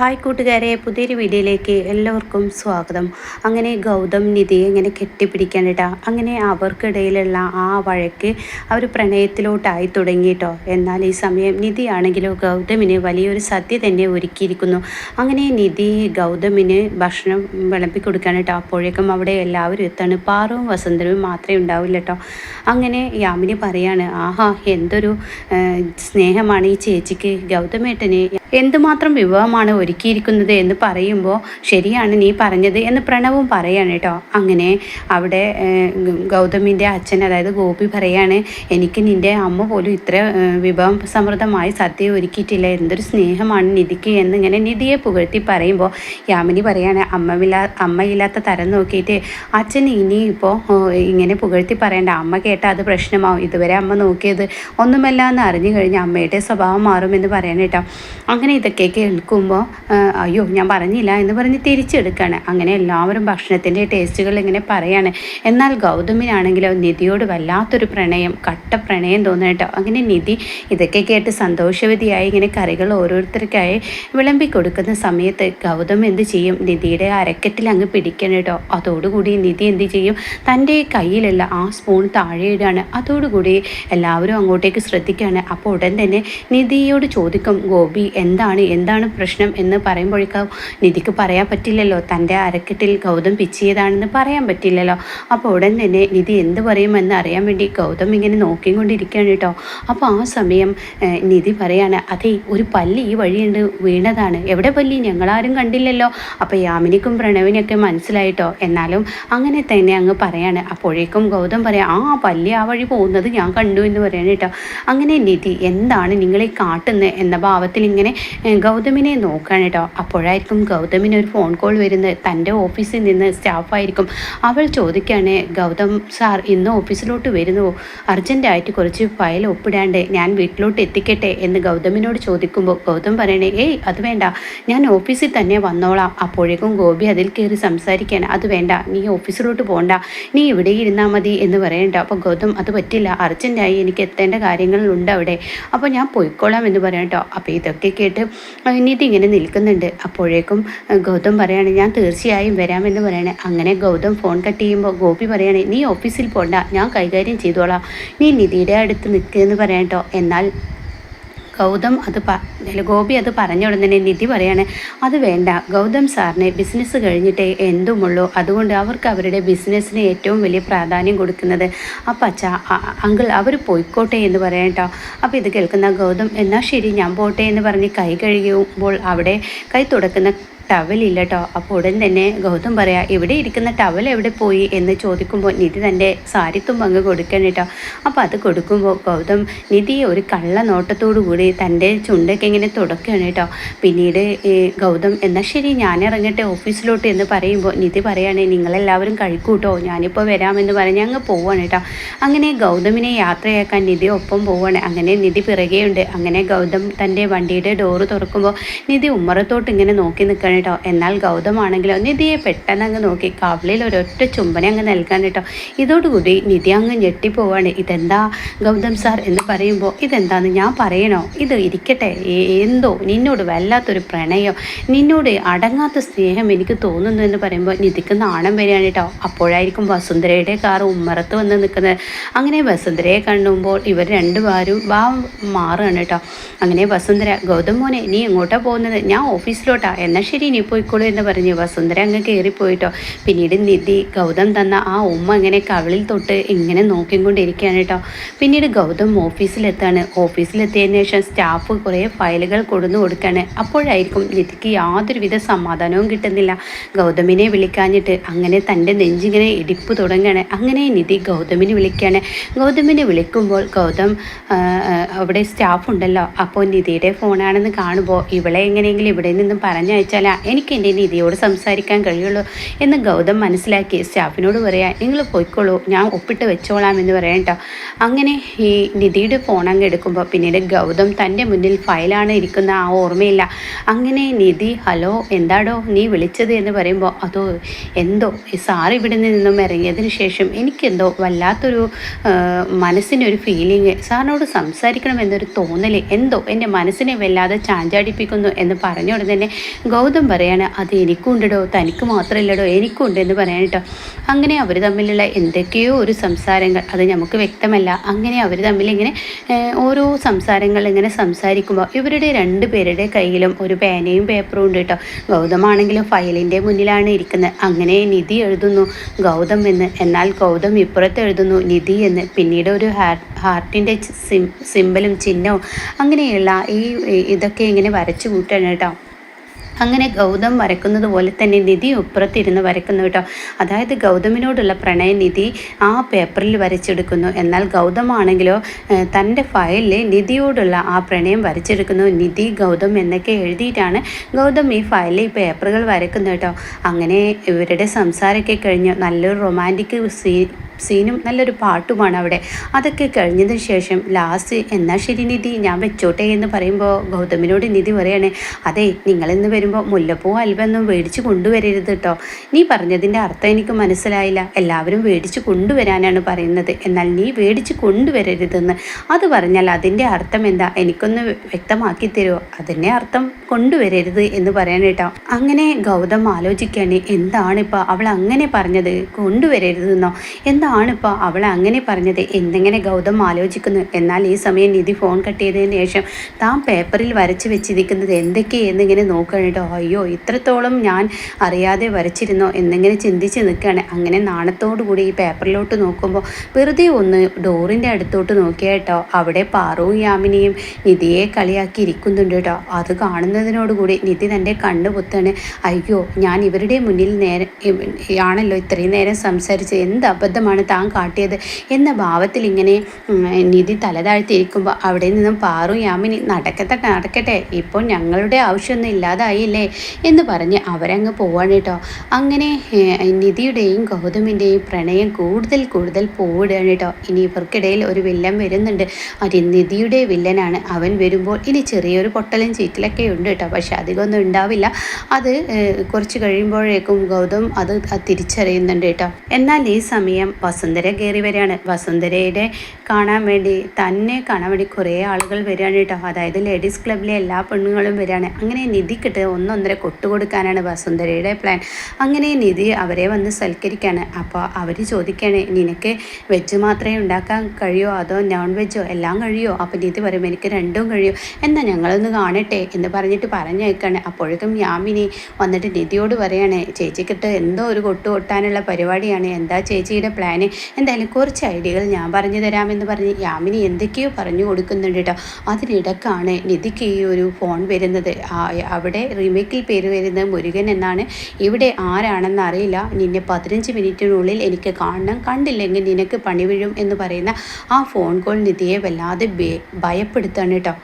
Hi കൂട്ടുകാരെ, പുതിയൊരു വീഡിയോയിലേക്ക് എല്ലാവർക്കും സ്വാഗതം. അങ്ങനെ ഗൗതം നിധിയെ ഇങ്ങനെ കെട്ടിപ്പിടിക്കാനിട്ടാ. അങ്ങനെ അവർക്കിടയിലുള്ള ആ വഴക്ക് അവർ പ്രണയത്തിലോട്ടായി തുടങ്ങിയിട്ടോ. എന്നാൽ ഈ സമയം നിധിയാണെങ്കിലോ ഗൗതമിന് വലിയൊരു സദ്യ തന്നെ ഒരുക്കിയിരിക്കുന്നു. അങ്ങനെ നിധി ഗൗതമിന് ഭക്ഷണം വിളമ്പി കൊടുക്കാനിട്ടോ. അപ്പോഴേക്കും അവിടെ എല്ലാവരും എത്താണ്. പാറുവും വസന്തനും മാത്രമേ ഉണ്ടാവില്ല കേട്ടോ. അങ്ങനെ യാമിനി പറയാണ്, ആഹാ എന്തൊരു സ്നേഹമാണ് ഈ ചേച്ചിക്ക്, ഗൗതമേട്ടന് എന്തുമാത്രം വിഭവമാണ് ഒരുക്കിയിരിക്കുന്നത് എന്ന് പറയുമ്പോൾ ശരിയാണ് നീ പറഞ്ഞത് എന്ന് പ്രണവും പറയാണ് കേട്ടോ. അങ്ങനെ അവിടെ ഗൗതമിൻ്റെ അച്ഛൻ അതായത് ഗോപി പറയാണ്, എനിക്ക് നിൻ്റെ അമ്മ പോലും ഇത്ര വിഭവം സമൃദ്ധമായി സദ്യ ഒരുക്കിയിട്ടില്ല, എന്തൊരു സ്നേഹമാണ് നിധിക്ക് എന്നിങ്ങനെ നിധിയെ പുകഴ്ത്തി പറയുമ്പോൾ യാമിനി പറയാണ്, അമ്മയില്ലാത്ത തരം നോക്കിയിട്ട് അച്ഛൻ ഇനി ഇപ്പോൾ ഇങ്ങനെ പുകഴ്ത്തി പറയേണ്ട, അമ്മ കേട്ടാൽ അത് പ്രശ്നമാവും, ഇതുവരെ അമ്മ നോക്കിയത് ഒന്നുമല്ല എന്ന് അറിഞ്ഞു കഴിഞ്ഞാൽ അമ്മയുടെ സ്വഭാവം മാറുമെന്ന് പറയാൻ കേട്ടോ. അങ്ങനെ ഇതൊക്കെ കേൾക്കുമ്പോൾ അയ്യോ ഞാൻ പറഞ്ഞില്ല എന്ന് പറഞ്ഞ് തിരിച്ചെടുക്കുകയാണ്. അങ്ങനെ എല്ലാവരും ഭക്ഷണത്തിൻ്റെ ടേസ്റ്റുകൾ ഇങ്ങനെ പറയാണ്. എന്നാൽ ഗൗതമിനാണെങ്കിലോ നിധിയോട് വല്ലാത്തൊരു പ്രണയം, കട്ട പ്രണയം തോന്നുന്നു കേട്ടോ. അങ്ങനെ നിധി ഇതൊക്കെ കേട്ട് സന്തോഷവതിയായി ഇങ്ങനെ കറികൾ ഓരോരുത്തർക്കായി വിളമ്പി കൊടുക്കുന്ന സമയത്ത് ഗൗതം എന്ത് ചെയ്യും, നിധിയുടെ അരക്കറ്റിൽ അങ്ങ് പിടിക്കണം കേട്ടോ. അതോടുകൂടി നിധി എന്ത് ചെയ്യും, തൻ്റെ കയ്യിലുള്ള ആ സ്പൂൺ താഴെയിടാണ്. അതോടുകൂടി എല്ലാവരും അങ്ങോട്ടേക്ക് ശ്രദ്ധിക്കുകയാണ്. അപ്പോൾ ഉടൻ തന്നെ നിധിയോട് ചോദിക്കും, ഗോപി എന്താണ് പ്രശ്നം എന്ന് പറയുമ്പോഴേക്കും നിധിക്ക് പറയാൻ പറ്റില്ലല്ലോ, തൻ്റെ അരക്കെട്ടിൽ ഗൗതം പിച്ചിയതാണെന്ന് പറയാൻ പറ്റില്ലല്ലോ. അപ്പോൾ ഉടൻ തന്നെ നിധി എന്ത് പറയുമെന്ന് അറിയാൻ വേണ്ടി ഗൗതം ഇങ്ങനെ നോക്കിക്കൊണ്ടിരിക്കുകയാണ് കേട്ടോ. അപ്പോൾ ആ സമയം നിധി പറയാണ്, അതെ ഒരു പല്ലി ഈ വഴിയുണ്ട്, വീണതാണ്. എവിടെ പല്ലി, ഞങ്ങളാരും കണ്ടില്ലല്ലോ. അപ്പോൾ യാമിനിക്കും പ്രണവിനൊക്കെ മനസ്സിലായിട്ടോ. എന്നാലും അങ്ങനെ തന്നെ അങ്ങ് പറയാണ്. അപ്പോഴേക്കും ഗൗതം പറയാം, ആ പല്ലി ആ വഴി പോകുന്നത് ഞാൻ കണ്ടു എന്ന് പറയാണ് കേട്ടോ. അങ്ങനെ നിധി എന്താണ് നിങ്ങളെ കാട്ടുന്നത് എന്ന ഭാവത്തിൽ ഇങ്ങനെ ഗൗതമിനെ നോക്കുകയാണ് കേട്ടോ. അപ്പോഴായിരിക്കും ഗൗതമിന് ഒരു ഫോൺ കോൾ വരുന്നത്. തൻ്റെ ഓഫീസിൽ നിന്ന് സ്റ്റാഫായിരിക്കും. അവൾ ചോദിക്കുകയാണ്, ഗൗതം സാർ ഇന്ന് ഓഫീസിലോട്ട് വരുന്നുവോ, അർജൻറ്റായിട്ട് കുറച്ച് ഫയൽ ഒപ്പിടാണ്ട് ഞാൻ വീട്ടിലോട്ട് എത്തിക്കട്ടെ എന്ന് ഗൗതമിനോട് ചോദിക്കുമ്പോൾ ഗൗതം പറയണേ, ഏയ് അത് വേണ്ട, ഞാൻ ഓഫീസിൽ തന്നെ വന്നോളാം. അപ്പോഴേക്കും ഗോപി അതിൽ കയറി സംസാരിക്കുകയാണ്, അത് വേണ്ട, നീ ഓഫീസിലോട്ട് പോകണ്ട, നീ ഇവിടെ ഇരുന്നാൽ മതി എന്ന് പറയണ്ട. അപ്പോൾ ഗൗതം അത് പറ്റില്ല, അർജൻറ്റായി എനിക്ക് എത്തേണ്ട കാര്യങ്ങളുണ്ട് അവിടെ, അപ്പോൾ ഞാൻ പോയിക്കോളാം എന്ന് പറയാം കേട്ടോ. അപ്പോൾ ഇതൊക്കെ കേട്ട് നിധി ഇങ്ങനെ നിൽക്കുന്നുണ്ട്. അപ്പോഴേക്കും ഗൗതം പറയാണ്, ഞാൻ തീർച്ചയായും വരാമെന്ന് പറയണേ. അങ്ങനെ ഗൗതം ഫോൺ കട്ട് ചെയ്യുമ്പോൾ ഗോപി പറയണേ, നീ ഓഫീസിൽ പോണ്ട, ഞാൻ കൈകാര്യം ചെയ്തോളാം, നീ നിധിയുടെ അടുത്ത് നിൽക്കുകയെന്ന് പറയാം കേട്ടോ. എന്നാൽ ഗോപി അത് പറഞ്ഞ ഉടനെ നിധി പറയാണ്, അത് വേണ്ട, ഗൗതം സാറിന് ബിസിനസ് കഴിഞ്ഞിട്ടേ എന്തുമുള്ളൂ, അതുകൊണ്ട് അവർക്ക് അവരുടെ ബിസിനസ്സിന് ഏറ്റവും വലിയ പ്രാധാന്യം കൊടുക്കുന്നത്. അപ്പം അങ്കിൾ അവർ പോയിക്കോട്ടെ എന്ന് പറയാം കേട്ടോ. അപ്പോൾ ഇത് കേൾക്കുന്ന ഗൗതം, എന്നാൽ ശരി ഞാൻ പോട്ടെ എന്ന് പറഞ്ഞ് കൈ കഴുകുമ്പോൾ അവിടെ കൈ തുടക്കുന്ന ടവലില്ല കേട്ടോ. അപ്പോൾ ഉടൻ തന്നെ ഗൗതം പറയാം, ഇവിടെ ഇരിക്കുന്ന ടവൽ എവിടെ പോയി എന്ന് ചോദിക്കുമ്പോൾ നിധി തൻ്റെ സാരിത്തും അങ്ങ് കൊടുക്കണം കേട്ടോ. അപ്പോൾ അത് കൊടുക്കുമ്പോൾ ഗൗതം നിധിയെ ഒരു കള്ള നോട്ടത്തോടു കൂടി തൻ്റെ ചുണ്ടൊക്കെ ഇങ്ങനെ തുടക്കുകയാണ് കേട്ടോ. പിന്നീട് ഗൗതം എന്നാൽ ശരി ഞാൻ ഇറങ്ങട്ടെ ഓഫീസിലോട്ട് എന്ന് പറയുമ്പോൾ നിധി പറയുകയാണ്, നിങ്ങളെല്ലാവരും കഴിക്കൂട്ടോ, ഞാനിപ്പോൾ വരാമെന്ന് പറഞ്ഞ് അങ്ങ് പോവുകയാണ് കേട്ടോ. അങ്ങനെ ഗൗതമിനെ യാത്രയാക്കാൻ നിധി ഒപ്പം പോവുകയാണ്. അങ്ങനെ നിധി പിറകെയുണ്ട്. അങ്ങനെ ഗൗതം തൻ്റെ വണ്ടിയുടെ ഡോറ് തുറക്കുമ്പോൾ നിധി ഉമ്മറത്തോട്ട് ഇങ്ങനെ നോക്കി നിൽക്കണം കേട്ടോ. എന്നാൽ ഗൗതമാണെങ്കിലോ നിധിയെ പെട്ടെന്ന് അങ്ങ് നോക്കി കവിളിൽ ഒരൊറ്റ ചുംബനം അങ്ങ് നൽകാൻ കേട്ടോ. ഇതോടുകൂടി നിധി അങ്ങ് ഞെട്ടിപ്പോവാണ്. ഇതെന്താ ഗൗതം സാർ എന്ന് പറയുമ്പോൾ, ഇതെന്താന്ന് ഞാൻ പറയണോ, ഇത് ഇരിക്കട്ടെ, എന്തോ നിന്നോട് വല്ലാത്തൊരു പ്രണയം, നിന്നോട് അടങ്ങാത്ത സ്നേഹം എനിക്ക് തോന്നുന്നു എന്ന് പറയുമ്പോൾ നിധിക്ക് നാണം വരികയാണ് കേട്ടോ. അപ്പോഴായിരിക്കും വസുന്ധരയുടെ കാർ ഉമ്മറത്ത് വന്ന് നിൽക്കുന്നത്. അങ്ങനെ വസുന്ധരയെ കാണുമ്പോൾ ഇവർ രണ്ടുപേരും മാറുകയാണ് കേട്ടോ. അങ്ങനെ വസുന്ധര, ഗൗതം മോനെ നീ എങ്ങോട്ടാണ് പോകുന്നത്, ഞാൻ ഓഫീസിലോട്ടാ, എന്നാൽ ശരി നീ പോയിക്കോളൂ എന്ന് പറഞ്ഞ് വസുന്ധര അങ്ങ് കയറിപ്പോയിട്ടോ. പിന്നീട് നിധി ഗൗതം തന്ന ആ ഉമ്മ ഇങ്ങനെ കവിളിൽ തൊട്ട് ഇങ്ങനെ നോക്കിക്കൊണ്ടിരിക്കുകയാണ് കേട്ടോ. പിന്നീട് ഗൗതം ഓഫീസിലെത്താണ്. ഓഫീസിലെത്തിയതിനു ശേഷം സ്റ്റാഫ് കുറേ ഫയലുകൾ കൊടുന്നു കൊടുക്കുകയാണ്. അപ്പോഴായിരിക്കും നിധിക്ക് യാതൊരുവിധ സമാധാനവും കിട്ടുന്നില്ല, ഗൗതമിനെ വിളിക്കാഞ്ഞിട്ട്. അങ്ങനെ തൻ്റെ നെഞ്ചിങ്ങനെ ഇടിപ്പ് തുടങ്ങുകയാണ്. അങ്ങനെ നിധി ഗൗതമിനെ വിളിക്കുകയാണ്. ഗൗതമിനെ വിളിക്കുമ്പോൾ ഗൗതം അവിടെ സ്റ്റാഫ് ഉണ്ടല്ലോ, അപ്പോൾ നിധിയുടെ ഫോണാണെന്ന് കാണുമ്പോൾ ഇവളെ എങ്ങനെയെങ്കിലും ഇവിടെ നിന്നും പറഞ്ഞയച്ചാൽ എനിക്ക് എൻ്റെ നിധിയോട് സംസാരിക്കാൻ കഴിയുള്ളൂ എന്ന് ഗൗതം മനസ്സിലാക്കി സ്റ്റാഫിനോട് പറയാം, നിങ്ങൾ പോയിക്കോളൂ, ഞാൻ ഒപ്പിട്ട് വെച്ചോളാം എന്ന് പറയാം കേട്ടോ. അങ്ങനെ ഈ നിധിയുടെ ഫോൺ അങ്ങ് എടുക്കുമ്പോൾ പിന്നീട് ഗൗതം തൻ്റെ മുന്നിൽ ഫയലാണ് ഇരിക്കുന്ന ആ ഓർമ്മയില്ല. അങ്ങനെ നിധി, ഹലോ എന്താടോ നീ വിളിച്ചത് എന്ന് പറയുമ്പോൾ, അതോ എന്തോ സാർ ഇവിടെ നിന്നും ഇറങ്ങിയതിന് ശേഷം എനിക്കെന്തോ വല്ലാത്തൊരു മനസ്സിനൊരു ഫീലിങ്, സാറിനോട് സംസാരിക്കണമെന്നൊരു തോന്നൽ എന്തോ എൻ്റെ മനസ്സിനെ വല്ലാതെ ചാഞ്ചാടിപ്പിക്കുന്നു എന്ന് പറഞ്ഞ ഉടനെ തന്നെ ഗൗതം പറയാണ്, അത് എനിക്കുണ്ടോ, തനിക്ക് മാത്രമല്ലടോ എനിക്കുണ്ട് എന്ന് പറയാൻ കേട്ടോ. അങ്ങനെ അവർ തമ്മിലുള്ള എന്തൊക്കെയോ ഒരു സംസാരങ്ങൾ, അത് നമുക്ക് വ്യക്തമല്ല. അങ്ങനെ അവർ തമ്മിലിങ്ങനെ ഓരോ സംസാരങ്ങൾ ഇങ്ങനെ സംസാരിക്കുമ്പോൾ ഇവരുടെ രണ്ട് പേരുടെ കയ്യിലും ഒരു പേനയും പേപ്പറും ഉണ്ട് കേട്ടോ. ഗൗതമാണെങ്കിലും ഫയലിൻ്റെ മുന്നിലാണ് ഇരിക്കുന്നത്. അങ്ങനെ നിധി എഴുതുന്നു ഗൗതം എന്ന്, എന്നാൽ ഗൗതം ഇപ്പുറത്ത് എഴുതുന്നു നിധി എന്ന്. പിന്നീട് ഒരു ഹാർട്ടിൻ്റെ സിമ്പലും ചിഹ്നവും അങ്ങനെയുള്ള ഇതൊക്കെ ഇങ്ങനെ വരച്ചു കൂട്ടാണ് കേട്ടോ. അങ്ങനെ ഗൗതം വരക്കുന്നത് പോലെ തന്നെ നിധി ഇപ്പുറത്തിരുന്ന് വരക്കുന്നു കേട്ടോ. അതായത് ഗൗതമിനോടുള്ള പ്രണയ നിധി ആ പേപ്പറിൽ വരച്ചെടുക്കുന്നു. എന്നാൽ ഗൗതമാണെങ്കിലോ തൻ്റെ ഫയലിൽ നിധിയോടുള്ള ആ പ്രണയം വരച്ചെടുക്കുന്നു. നിധി ഗൗതം എന്നൊക്കെ എഴുതിയിട്ടാണ് ഗൗതം ഈ ഫയലിൽ ഈ പേപ്പറുകൾ വരക്കുന്നു കേട്ടോ. അങ്ങനെ ഇവരുടെ സംസാരമൊക്കെ കഴിഞ്ഞ് നല്ലൊരു റൊമാൻറ്റിക് സീനും നല്ലൊരു പാട്ടുമാണ് അവിടെ. അതൊക്കെ കഴിഞ്ഞതിന് ശേഷം ലാസ്റ്റ് എന്നാൽ ശരി നിധി ഞാൻ വെച്ചോട്ടെ എന്ന് പറയുമ്പോൾ ഗൗതമിനോട് നിധി പറയാണ്, അതെ നിങ്ങളിന്ന് വരുമ്പോൾ മുല്ലപ്പൂ അൽവൊന്നും മേടിച്ച് കൊണ്ടുവരരുത് കേട്ടോ. നീ പറഞ്ഞതിൻ്റെ അർത്ഥം എനിക്ക് മനസ്സിലായില്ല. എല്ലാവരും മേടിച്ച് കൊണ്ടുവരാനാണ് പറയുന്നത്, എന്നാൽ നീ മേടിച്ച് കൊണ്ടുവരരുതെന്ന്. അത് പറഞ്ഞാൽ അതിൻ്റെ അർത്ഥം എന്താ, എനിക്കൊന്ന് വ്യക്തമാക്കി തരുമോ? അതിൻ്റെ അർത്ഥം കൊണ്ടുവരരുത് എന്ന് പറയാൻ കേട്ടോ. അങ്ങനെ ഗൗതം ആലോചിക്കുകയാണ്, എന്താണിപ്പോൾ അവൾ അങ്ങനെ പറഞ്ഞത്, കൊണ്ടുവരരുതെന്നോ? ആണിപ്പോൾ അവളെ അങ്ങനെ പറഞ്ഞത് എന്തെങ്ങനെ ഗൗതം ആലോചിക്കുന്നു. എന്നാൽ ഈ സമയം നിധി ഫോൺ കട്ട് ചെയ്തതിന് ശേഷം താൻ പേപ്പറിൽ വരച്ച് വെച്ചിരിക്കുന്നത് എന്തൊക്കെയെന്നിങ്ങനെ നോക്കുകയാണ് കേട്ടോ. അയ്യോ ഇത്രത്തോളം ഞാൻ അറിയാതെ വരച്ചിരുന്നോ എന്നിങ്ങനെ ചിന്തിച്ച് നിൽക്കുകയാണ്. അങ്ങനെ നാണത്തോടു കൂടി ഈ പേപ്പറിലോട്ട് നോക്കുമ്പോൾ വെറുതെ ഒന്ന് ഡോറിൻ്റെ അടുത്തോട്ട് നോക്കിയാൽ കേട്ടോ, അവിടെ പാറുവും യാമിനിയും നിധിയെ കളിയാക്കി ഇരിക്കുന്നുണ്ട് കേട്ടോ. അത് കാണുന്നതിനോടുകൂടി നിധി തൻ്റെ കണ്ണ് പൊത്താണ്. അയ്യോ ഞാൻ ഇവരുടെ മുന്നിൽ ആണല്ലോ ഇത്രയും നേരം സംസാരിച്ച്, എന്ത് അബദ്ധമാണ് താൻ കാട്ടിയത് എന്ന ഭാവത്തിൽ ഇങ്ങനെ നിധി തലതാഴ്ത്തിയിരിക്കുമ്പോൾ അവിടെ നിന്നും പാറു യാമിനി നടക്കട്ടെ ഇപ്പോൾ ഞങ്ങളുടെ ആവശ്യമൊന്നും ഇല്ലാതായില്ലേ എന്ന് പറഞ്ഞ് അവരങ്ങ് പോവാണ് കേട്ടോ. അങ്ങനെ നിധിയുടെയും ഗൗതമിൻ്റെയും പ്രണയം കൂടുതൽ പോവിടുകയാണ് കേട്ടോ. ഇനി ഇവർക്കിടയിൽ ഒരു വില്ലൻ വരുന്നുണ്ട്. അത് നിധിയുടെ വില്ലനാണ്. അവൻ വരുമ്പോൾ ഇനി ചെറിയൊരു പൊട്ടലും ചീറ്റലൊക്കെ ഉണ്ട് കേട്ടോ. പക്ഷെ അധികമൊന്നും ഉണ്ടാവില്ല. അത് കുറച്ച് കഴിയുമ്പോഴേക്കും ഗൗതം അത് തിരിച്ചറിയുന്നുണ്ട് കേട്ടോ. എന്നാൽ ഈ സമയം വസുന്ധര കയറി വരികയാണ്. വസുന്ധരയുടെ തന്നെ കാണാൻ വേണ്ടി കുറേ ആളുകൾ വരികയാണ് കേട്ടോ. അതായത് ലേഡീസ് ക്ലബിലെ എല്ലാ പെണ്ണുങ്ങളും വരികയാണ്. അങ്ങനെ നിധിക്കിട്ട് ഒന്നൊന്നര കൊട്ടുകൊടുക്കാനാണ് വസുന്ധരയുടെ പ്ലാൻ. അങ്ങനെ നിധി അവരെ വന്ന് സൽക്കരിക്കുകയാണ്. അപ്പോൾ അവർ ചോദിക്കുകയാണ്, നിനക്ക് വെജ് മാത്രമേ ഉണ്ടാക്കാൻ കഴിയുമോ അതോ നോൺ വെജോ എല്ലാം കഴിയുമോ? അപ്പോൾ നിധി പറയും, എനിക്ക് രണ്ടും കഴിയും, എന്നാൽ ഞങ്ങളൊന്ന് കാണട്ടെ എന്ന് പറഞ്ഞിട്ട് പറഞ്ഞേക്കാണ്. അപ്പോഴേക്കും യാമിനി വന്നിട്ട് നിധിയോട് പറയാണ്, ചേച്ചിക്കിട്ട് എന്തോ ഒരു കൊട്ടു കൊട്ടാനുള്ള പരിപാടിയാണ്, എന്താ ചേച്ചിയുടെ പ്ലാന്? എന്തായാലും കുറച്ച് ഐഡിയകൾ ഞാൻ പറഞ്ഞു തരാമെന്ന് പറഞ്ഞ് യാമിനി എന്തൊക്കെയോ പറഞ്ഞു കൊടുക്കുന്നുണ്ട് കേട്ടോ. അതിനിടക്കാണ് നിധിക്ക് ഈ ഒരു ഫോൺ വരുന്നത്. അവിടെ റീമേക്കിൽ പേര് വരുന്നത് മുരുകൻ എന്നാണ്. ഇവിടെ ആരാണെന്ന് അറിയില്ല, നിന്നെ 15 മിനിറ്റിനുള്ളിൽ എനിക്ക് കാണണം, കണ്ടില്ലെങ്കിൽ നിനക്ക് പണി വീഴും എന്ന് പറയുന്ന ആ ഫോൺ കോൾ നിധിയെ വല്ലാതെ ഭയപ്പെടുത്താണ് കേട്ടോ.